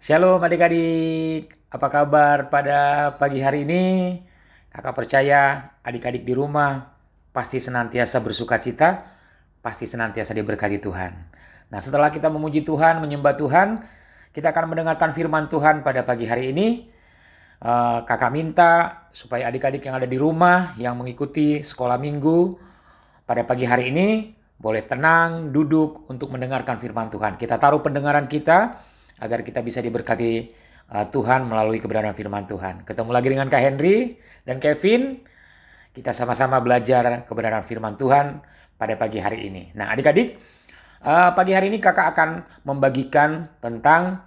Shalom adik-adik, apa kabar pada pagi hari ini? Kakak percaya adik-adik di rumah pasti senantiasa bersuka cita, pasti senantiasa diberkati Tuhan. Nah, setelah kita memuji Tuhan, menyembah Tuhan, kita akan mendengarkan firman Tuhan pada pagi hari ini. Kakak minta supaya adik-adik yang ada di rumah yang mengikuti sekolah minggu pada pagi hari ini boleh tenang, duduk untuk mendengarkan firman Tuhan. Kita taruh pendengaran kita agar kita bisa diberkati Tuhan melalui kebenaran firman Tuhan. Ketemu lagi dengan Kak Henry dan Kevin. Kita sama-sama belajar kebenaran firman Tuhan pada pagi hari ini. Nah, adik-adik, pagi hari ini kakak akan membagikan tentang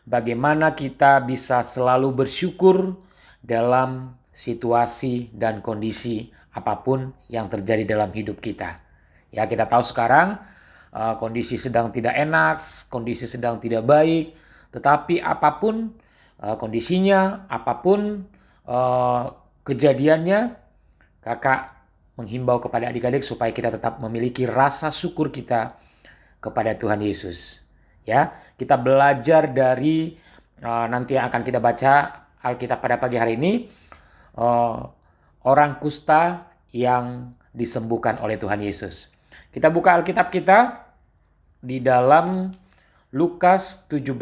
bagaimana kita bisa selalu bersyukur dalam situasi dan kondisi apapun yang terjadi dalam hidup kita. Ya, kita tahu sekarang kondisi sedang tidak enak, kondisi sedang tidak baik, tetapi apapun kondisinya, apapun kejadiannya, kakak menghimbau kepada adik-adik supaya kita tetap memiliki rasa syukur kita kepada Tuhan Yesus. Ya, kita belajar dari nanti yang akan kita baca Alkitab pada pagi hari ini, orang kusta yang disembuhkan oleh Tuhan Yesus. Kita buka Alkitab kita di dalam Lukas 17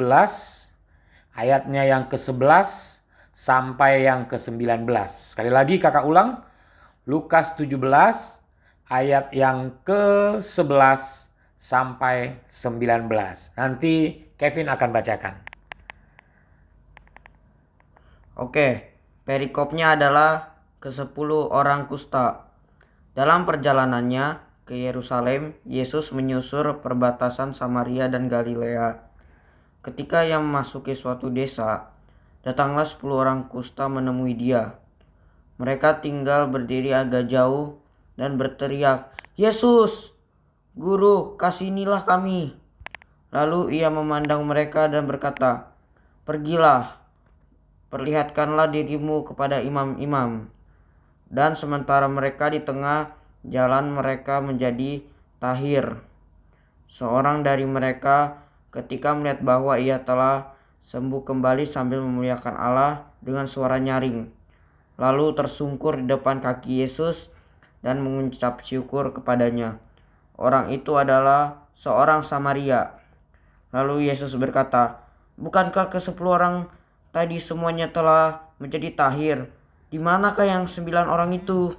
ayatnya yang ke-11 sampai yang ke-19. Sekali lagi kakak ulang, Lukas 17 ayat yang ke-11 sampai 19. Nanti Kevin akan bacakan. Oke, perikopnya adalah ke-10 orang kusta. Dalam perjalanannya ke Yerusalem, Yesus menyusur perbatasan Samaria dan Galilea. Ketika ia memasuki suatu desa, datanglah 10 orang kusta menemui dia. Mereka tinggal berdiri agak jauh dan berteriak, "Yesus, Guru, kasihanilah kami." Lalu ia memandang mereka dan berkata, "Pergilah, perlihatkanlah dirimu kepada imam-imam." Dan sementara mereka di tengah jalan, mereka menjadi tahir. Seorang dari mereka ketika melihat bahwa ia telah sembuh kembali sambil memuliakan Allah dengan suara nyaring, lalu tersungkur di depan kaki Yesus dan mengucap syukur kepadanya. Orang itu adalah seorang Samaria. Lalu Yesus berkata, "Bukankah ke-10 orang tadi semuanya telah menjadi tahir? Di manakah yang 9 orang itu?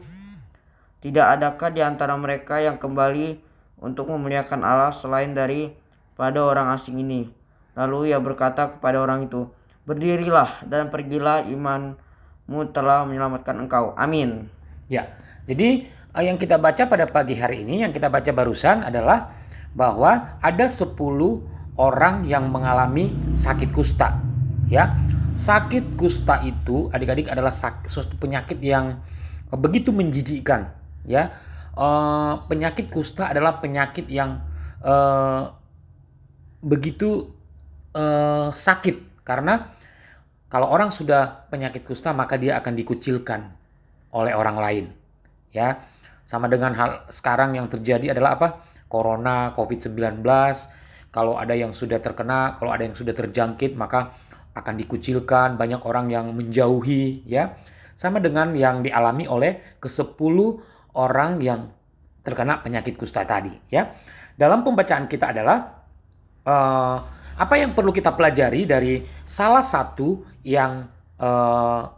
Tidak adakah di antara mereka yang kembali untuk memuliakan Allah selain daripada orang asing ini?" Lalu ia berkata kepada orang itu, "Berdirilah dan pergilah, imanmu telah menyelamatkan engkau." Amin. Ya, jadi yang kita baca pada pagi hari ini, yang kita baca barusan adalah bahwa ada 10 orang yang mengalami sakit kusta. Ya, sakit kusta itu adik-adik adalah suatu penyakit yang begitu menjijikkan. Ya, penyakit kusta adalah penyakit yang begitu sakit, karena kalau orang sudah penyakit kusta maka dia akan dikucilkan oleh orang lain. Ya, sama dengan hal sekarang yang terjadi adalah apa? Corona, COVID-19. Kalau ada yang sudah terkena, kalau ada yang sudah terjangkit, maka akan dikucilkan, banyak orang yang menjauhi, ya. Sama dengan yang dialami oleh ke-10 orang yang terkena penyakit kusta tadi, ya. Dalam pembacaan kita adalah apa yang perlu kita pelajari dari salah satu yang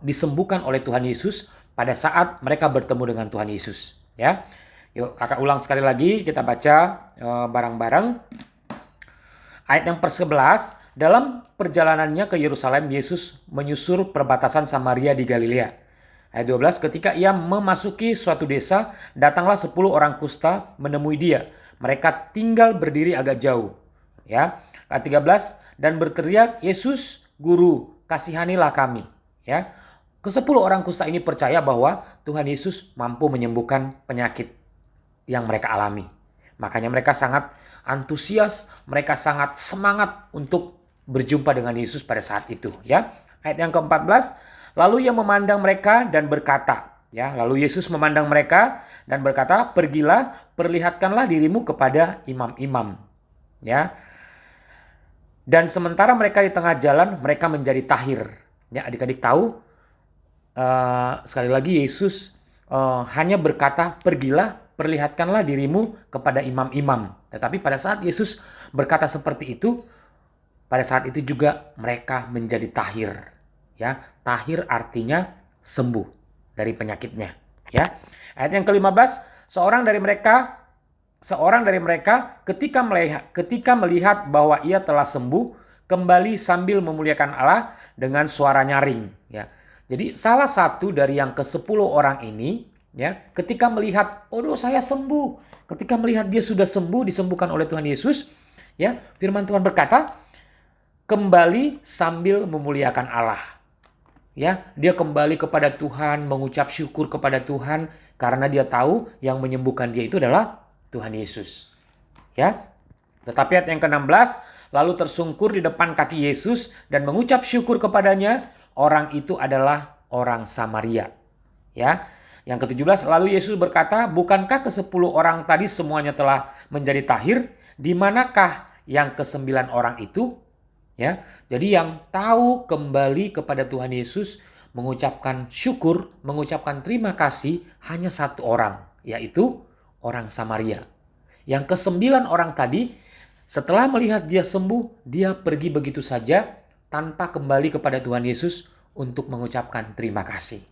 disembuhkan oleh Tuhan Yesus pada saat mereka bertemu dengan Tuhan Yesus, ya. Yuk kakak ulang sekali lagi, kita baca bareng-bareng. Ayat yang ke-11, dalam perjalanannya ke Yerusalem, Yesus menyusur perbatasan Samaria di Galilea. Ayat 12, ketika ia memasuki suatu desa, datanglah 10 orang kusta menemui dia. Mereka tinggal berdiri agak jauh. Ya. Ayat 13, dan berteriak, "Yesus, Guru, kasihanilah kami." Ya. Ke-10 orang kusta ini percaya bahwa Tuhan Yesus mampu menyembuhkan penyakit yang mereka alami. Makanya mereka sangat antusias, mereka sangat semangat untuk berjumpa dengan Yesus pada saat itu, ya. Ayat yang ke-14, lalu ia memandang mereka dan berkata, ya, lalu Yesus memandang mereka dan berkata, "Pergilah, perlihatkanlah dirimu kepada imam-imam." Ya. Dan sementara mereka di tengah jalan, mereka menjadi tahir. Ya, adik-adik tahu, sekali lagi Yesus hanya berkata, pergilah, perlihatkanlah dirimu kepada imam-imam. Tetapi pada saat Yesus berkata seperti itu, pada saat itu juga mereka menjadi tahir. Ya, tahir artinya sembuh dari penyakitnya. Ya, ayat yang ke-15, seorang dari mereka ketika melihat bahwa ia telah sembuh, kembali sambil memuliakan Allah dengan suara nyaring. Ya, jadi salah satu dari yang ke-10 orang ini, ya, ketika melihat, oh saya sembuh, ketika melihat dia sudah sembuh, disembuhkan oleh Tuhan Yesus, ya, firman Tuhan berkata, kembali sambil memuliakan Allah. Ya, dia kembali kepada Tuhan, mengucap syukur kepada Tuhan karena dia tahu yang menyembuhkan dia itu adalah Tuhan Yesus. Ya. Tetapi ayat yang ke-16, lalu tersungkur di depan kaki Yesus dan mengucap syukur kepadanya. Orang itu adalah orang Samaria. Ya. Yang ke-17, lalu Yesus berkata, bukankah ke-10 orang tadi semuanya telah menjadi tahir? Di manakah yang ke-9 orang itu? Ya, jadi yang tahu kembali kepada Tuhan Yesus, mengucapkan syukur, mengucapkan terima kasih hanya satu orang, yaitu orang Samaria. Yang ke-9 orang tadi, setelah melihat dia sembuh, dia pergi begitu saja tanpa kembali kepada Tuhan Yesus untuk mengucapkan terima kasih.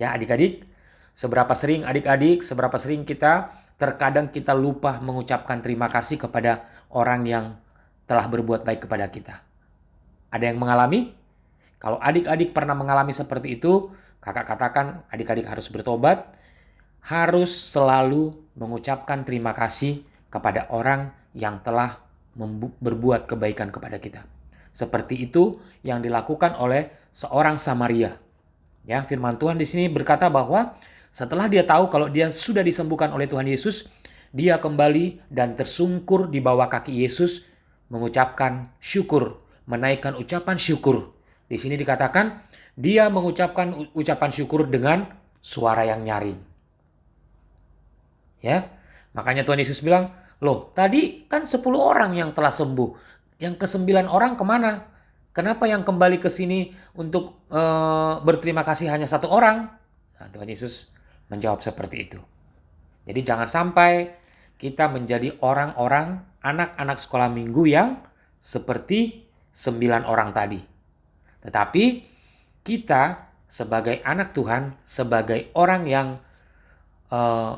Ya, adik-adik, seberapa sering kita terkadang kita lupa mengucapkan terima kasih kepada orang yang telah berbuat baik kepada kita. Ada yang mengalami? Kalau adik-adik pernah mengalami seperti itu, kakak katakan adik-adik harus bertobat, harus selalu mengucapkan terima kasih kepada orang yang telah berbuat kebaikan kepada kita. Seperti itu yang dilakukan oleh seorang Samaria. Ya, firman Tuhan di sini berkata bahwa setelah dia tahu kalau dia sudah disembuhkan oleh Tuhan Yesus, dia kembali dan tersungkur di bawah kaki Yesus, mengucapkan syukur, menaikkan ucapan syukur. Di sini dikatakan dia mengucapkan ucapan syukur dengan suara yang nyaring. Ya, makanya Tuhan Yesus bilang, loh tadi kan 10 orang yang telah sembuh, yang ke-9 orang kemana? Kenapa yang kembali ke sini untuk berterima kasih hanya satu orang? Nah, Tuhan Yesus menjawab seperti itu. Jadi jangan sampai kita menjadi orang-orang, anak-anak sekolah minggu yang seperti 9 orang tadi. Tetapi kita sebagai anak Tuhan, sebagai orang yang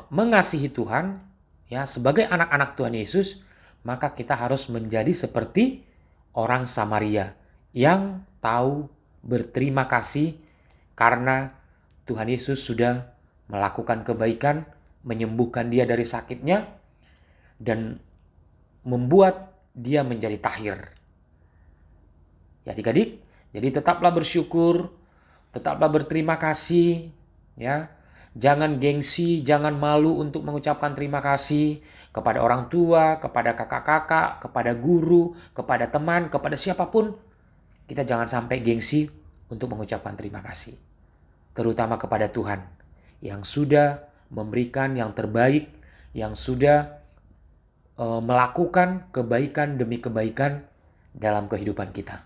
mengasihi Tuhan, ya, sebagai anak-anak Tuhan Yesus, maka kita harus menjadi seperti orang Samaria yang tahu berterima kasih karena Tuhan Yesus sudah melakukan kebaikan, menyembuhkan dia dari sakitnya, dan membuat dia menjadi tahir. Ya adik-adik, jadi tetaplah bersyukur, tetaplah berterima kasih, ya. Jangan gengsi, jangan malu untuk mengucapkan terima kasih kepada orang tua, kepada kakak-kakak, kepada guru, kepada teman, kepada siapapun. Kita jangan sampai gengsi untuk mengucapkan terima kasih. Terutama kepada Tuhan yang sudah memberikan yang terbaik, yang sudah melakukan kebaikan demi kebaikan dalam kehidupan kita.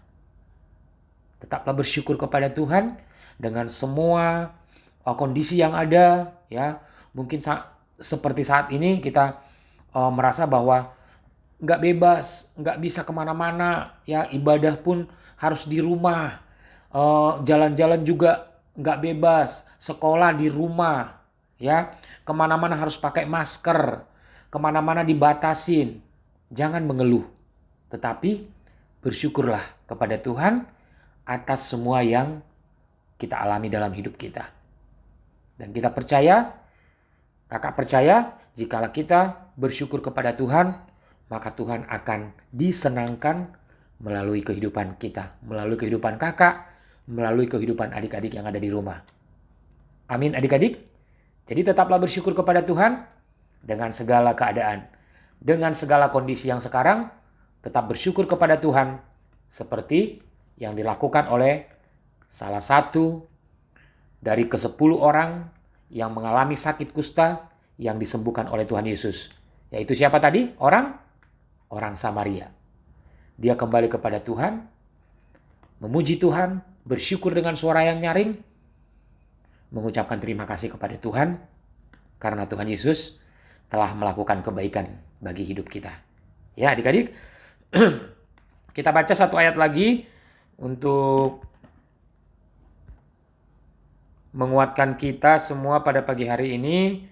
Tetaplah bersyukur kepada Tuhan dengan semua kondisi yang ada, ya. Mungkin seperti saat ini kita merasa bahwa nggak bebas, nggak bisa kemana-mana, ya, ibadah pun harus di rumah, jalan-jalan juga nggak bebas, sekolah di rumah, ya, kemana-mana harus pakai masker, kemana-mana dibatasin. Jangan mengeluh, tetapi bersyukurlah kepada Tuhan atas semua yang kita alami dalam hidup kita. Dan kita percaya, kakak percaya, jikalau kita bersyukur kepada Tuhan, maka Tuhan akan disenangkan melalui kehidupan kita, melalui kehidupan kakak, melalui kehidupan adik-adik yang ada di rumah. Amin adik-adik. Jadi tetaplah bersyukur kepada Tuhan dengan segala keadaan. Dengan segala kondisi yang sekarang, tetap bersyukur kepada Tuhan seperti yang dilakukan oleh salah satu dari ke-10 orang yang mengalami sakit kusta yang disembuhkan oleh Tuhan Yesus. Yaitu siapa tadi? Orang Samaria. dia kembali kepada Tuhan, memuji Tuhan, bersyukur dengan suara yang nyaring, mengucapkan terima kasih kepada Tuhan karena Tuhan Yesus telah melakukan kebaikan bagi hidup kita. Ya adik-adik, kita baca satu ayat lagi untuk menguatkan kita semua pada pagi hari ini.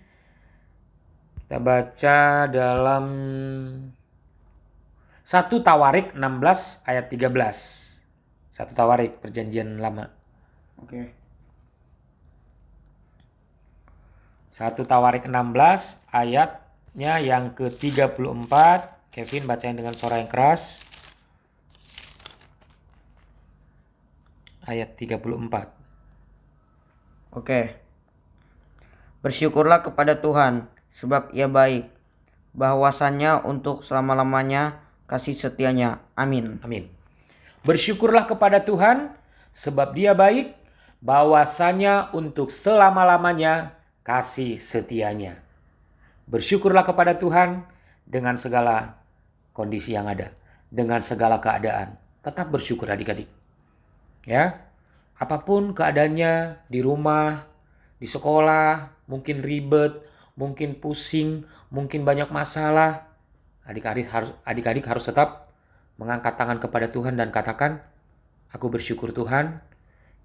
Kita baca dalam 1 Tawarik 16 ayat 13. 1 Tawarik perjanjian lama. Oke. 1 Tawarik 16 ayatnya yang ke-34. Kevin bacain dengan suara yang keras. Ayat 34. Oke. Bersyukurlah kepada Tuhan, sebab Ia baik. Bahwasannya untuk selama-lamanya kasih setianya. Amin. Amin. Bersyukurlah kepada Tuhan, sebab Dia baik. Bahwasanya untuk selama-lamanya kasih setianya. Bersyukurlah kepada Tuhan dengan segala kondisi yang ada, dengan segala keadaan. Tetap bersyukur adik-adik. Ya, apapun keadaannya di rumah, di sekolah, mungkin ribet, mungkin pusing, mungkin banyak masalah. Adik-adik harus tetap mengangkat tangan kepada Tuhan dan katakan, aku bersyukur Tuhan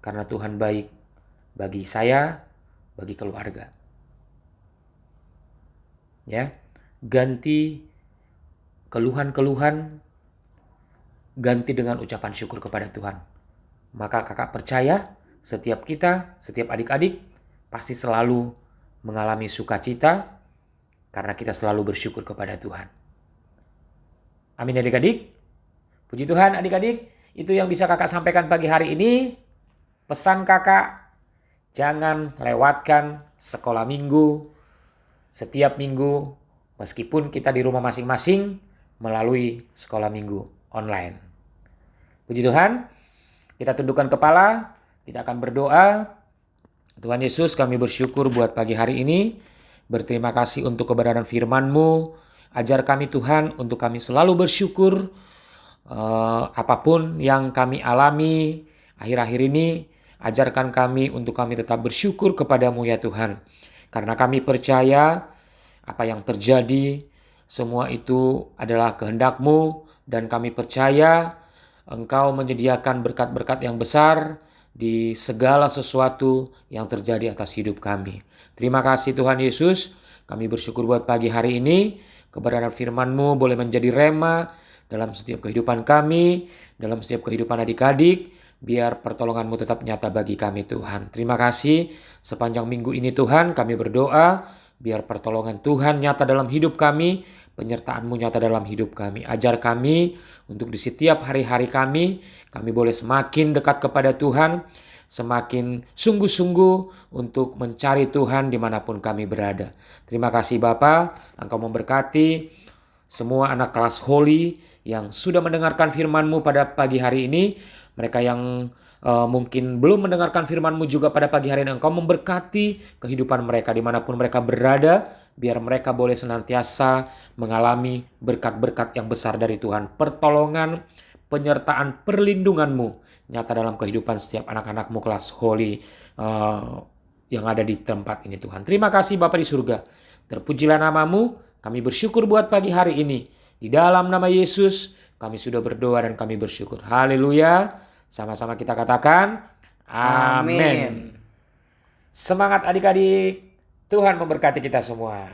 karena Tuhan baik bagi saya, bagi keluarga. Ya, ganti keluhan-keluhan, ganti dengan ucapan syukur kepada Tuhan. Maka kakak percaya setiap kita, setiap adik-adik pasti selalu mengalami sukacita karena kita selalu bersyukur kepada Tuhan. Amin adik-adik. Puji Tuhan adik-adik, itu yang bisa kakak sampaikan pagi hari ini. Pesan kakak, jangan lewatkan sekolah minggu setiap minggu meskipun kita di rumah masing-masing melalui sekolah minggu online. Puji Tuhan, kita tundukkan kepala, kita akan berdoa. Tuhan Yesus, kami bersyukur buat pagi hari ini. Berterima kasih untuk kebenaran firman-Mu. Ajar kami Tuhan untuk kami selalu bersyukur. Apapun yang kami alami akhir-akhir ini, ajarkan kami untuk kami tetap bersyukur kepada-Mu ya Tuhan. Karena kami percaya apa yang terjadi semua itu adalah kehendak-Mu dan kami percaya Engkau menyediakan berkat-berkat yang besar di segala sesuatu yang terjadi atas hidup kami. Terima kasih Tuhan Yesus, kami bersyukur buat pagi hari ini. Kebenaran firman-Mu boleh menjadi rema dalam setiap kehidupan kami, dalam setiap kehidupan adik-adik. Biar pertolongan-Mu tetap nyata bagi kami Tuhan. Terima kasih sepanjang minggu ini Tuhan kami berdoa. Biar pertolongan Tuhan nyata dalam hidup kami. Penyertaan-Mu nyata dalam hidup kami. Ajar kami untuk di setiap hari-hari kami boleh semakin dekat kepada Tuhan. Semakin sungguh-sungguh untuk mencari Tuhan dimanapun kami berada. Terima kasih Bapa, Engkau memberkati semua anak kelas Holy yang sudah mendengarkan firman-Mu pada pagi hari ini. Mereka yang mungkin belum mendengarkan firman-Mu juga pada pagi hari ini, Engkau memberkati kehidupan mereka dimanapun mereka berada. Biar mereka boleh senantiasa mengalami berkat-berkat yang besar dari Tuhan. Pertolongan, penyertaan, perlindungan-Mu nyata dalam kehidupan setiap anak-anak-Mu kelas Holy yang ada di tempat ini Tuhan. Terima kasih Bapa di surga. Terpujilah nama-Mu. Kami bersyukur buat pagi hari ini. Di dalam nama Yesus kami sudah berdoa dan kami bersyukur. Haleluya. Sama-sama kita katakan amin. Semangat adik-adik. Tuhan memberkati kita semua.